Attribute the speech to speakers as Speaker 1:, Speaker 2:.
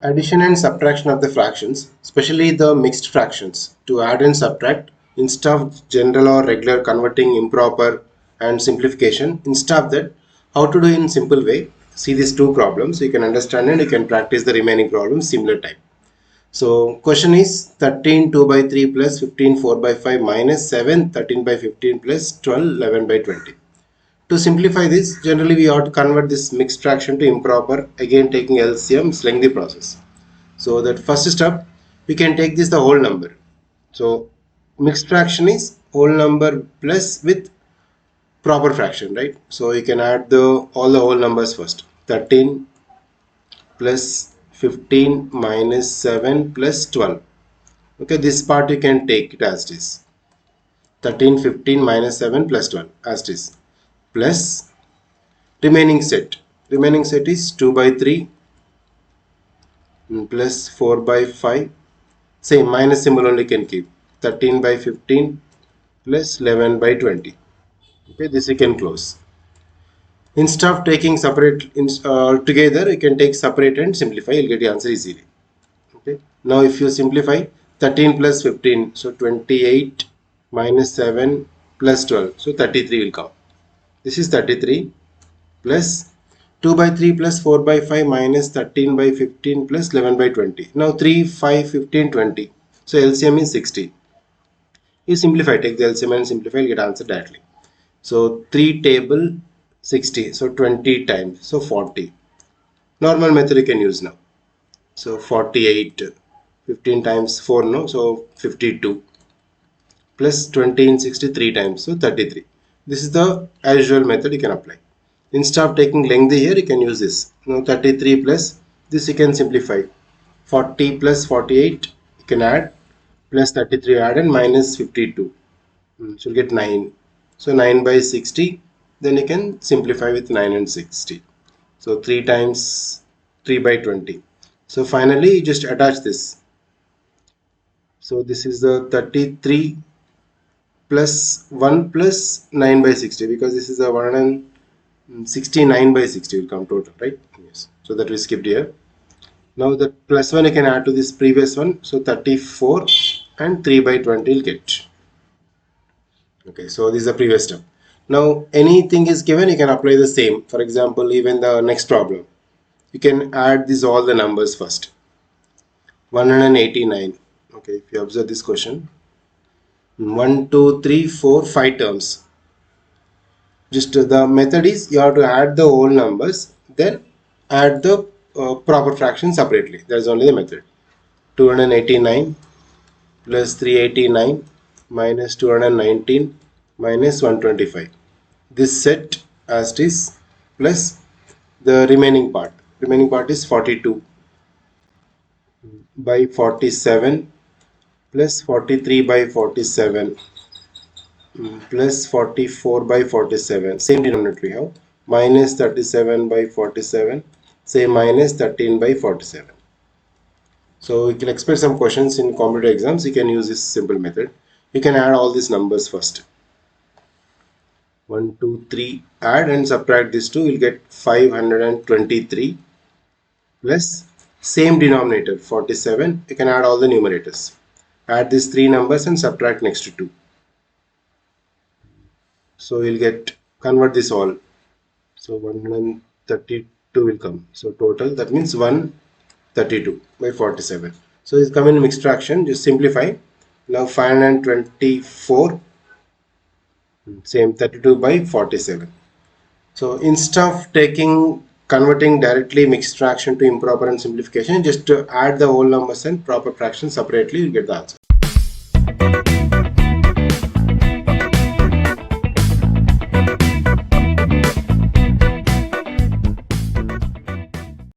Speaker 1: Addition and subtraction of the fractions, especially the mixed fractions. To add and subtract, instead of general or regular converting, improper and simplification, instead of that, how to do in simple way. See these two problems, you can understand and you can practice the remaining problems similar type. So question is 13 2 by 3 plus 15 4 by 5 minus 7 13 by 15 plus 12 11 by 20. To simplify this, generally we ought to convert this mixed fraction to improper, again taking LCM, it's lengthy process. So that first step, we can take this the whole number. So mixed fraction is whole number plus with proper fraction, right? So you can add all the whole numbers first. 13 plus 15 minus 7 plus 12. Okay, this part you can take it as it is. 13, 15 minus 7 plus 12 as it is. Plus remaining set. Remaining set is 2 by 3 plus 4 by 5. Same minus symbol only can keep. 13 by 15 plus 11 by 20. Okay, this you can close. Instead of taking separate together, you can take separate and simplify. You'll get the answer easily. Okay. Now if you simplify 13 plus 15, so 28 minus 7 plus 12, so 33 will come. This is 33 plus 2 by 3 plus 4 by 5 minus 13 by 15 plus 11 by 20. Now 3, 5, 15, 20. So LCM is 60. You simplify, take the LCM and simplify, you'll get answer directly. So 3 table 60, so 20 times, so 40. Normal method you can use now. So 48, 15 times 4, no, so 52 plus 20 in 63 times, so 33. This is the usual method you can apply. Instead of taking lengthy here, you can use this. Now 33 plus this you can simplify. 40 plus 48 you can add, plus 33 add and minus 52. So you get 9. So 9 by 60, then you can simplify with 9 and 60. So 3 times 3 by 20. So finally you just attach this. So this is the 33 plus 1 plus 9 by 60, because this is a 169 by 60 will come total, right? Yes. So that we skipped here. Now the plus 1 you can add to this previous one. So 34 and 3 by 20 will get. Okay, so this is the previous step. Now anything is given, you can apply the same. For example, even the next problem, you can add these all the numbers first. 189. Okay, if you observe this question, 1 2 3 4 5 terms. Just the method is you have to add the whole numbers, then add the proper fraction separately. That is only the method. 289 plus 389 minus 219 minus 125. This set as it is, plus the remaining part. Remaining part is 42 by 47 plus 43 by 47 plus 44 by 47. Same denominator we have. Minus 37 by 47. Say minus 13 by 47. So you can expect some questions in competitive exams. You can use this simple method. You can add all these numbers first. 1 2 3, add and subtract these two, you'll get 523 plus same denominator 47. You can add all the numerators. Add these three numbers and subtract next to 2. So you'll get, convert this all. So 132 will come. So total, that means 132 by 47. So it's come in mixed fraction. Just simplify. Now 524, same 32 by 47. So instead of converting directly mixed fraction to improper and simplification, just to add the whole numbers and proper fraction separately, you get the answer.